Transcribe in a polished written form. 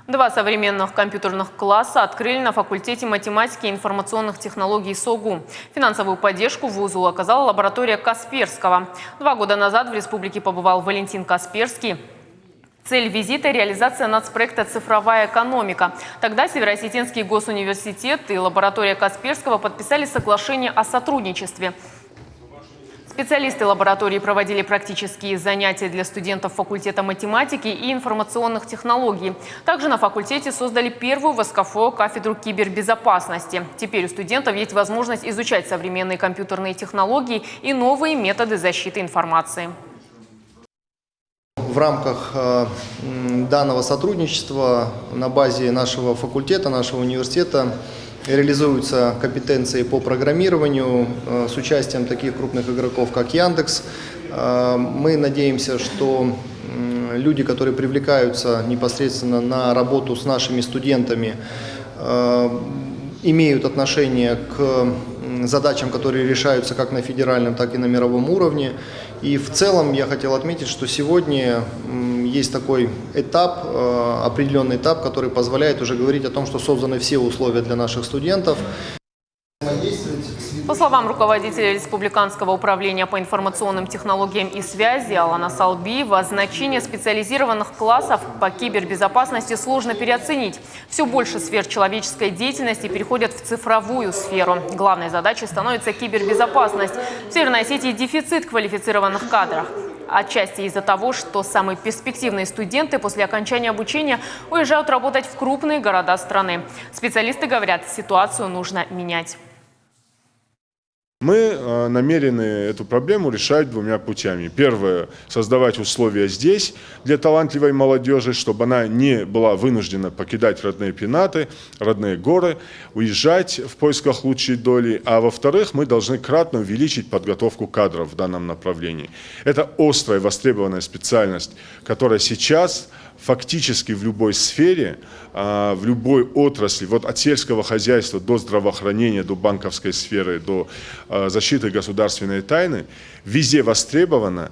Два современных компьютерных класса открыли на факультете математики и информационных технологий СОГУ. Финансовую поддержку вузу оказала лаборатория Касперского. 2 года назад в республике побывал Валентин Касперский. Цель визита – реализация нацпроекта «Цифровая экономика». Тогда Северо-Осетинский госуниверситет и лаборатория Касперского подписали соглашение о сотрудничестве. Специалисты лаборатории проводили практические занятия для студентов факультета математики и информационных технологий. Также на факультете создали первую в СКФО кафедру кибербезопасности. Теперь у студентов есть возможность изучать современные компьютерные технологии и новые методы защиты информации. В рамках данного сотрудничества на базе нашего факультета, нашего университета реализуются компетенции по программированию с участием таких крупных игроков, как Яндекс. Мы надеемся, что люди, которые привлекаются непосредственно на работу с нашими студентами, имеют отношение к задачам, которые решаются как на федеральном, так и на мировом уровне. И в целом я хотел отметить, что сегодня есть такой этап, определенный этап, который позволяет уже говорить о том, что созданы все условия для наших студентов. По словам руководителя Республиканского управления по информационным технологиям и связи Алана Салбиева, значение специализированных классов по кибербезопасности сложно переоценить. Все больше сфер человеческой деятельности переходят в цифровую сферу. Главной задачей становится кибербезопасность. В Северной Осетии дефицит квалифицированных кадров. Отчасти из-за того, что самые перспективные студенты после окончания обучения уезжают работать в крупные города страны. Специалисты говорят, ситуацию нужно менять. Мы намерены эту проблему решать двумя путями. Первое – создавать условия здесь для талантливой молодежи, чтобы она не была вынуждена покидать родные пенаты, родные горы, уезжать в поисках лучшей доли. А во-вторых, мы должны кратно увеличить подготовку кадров в данном направлении. Это острая востребованная специальность, которая сейчас фактически в любой сфере, в любой отрасли, вот от сельского хозяйства до здравоохранения, до банковской сферы, до защиты государственной тайны, везде востребована.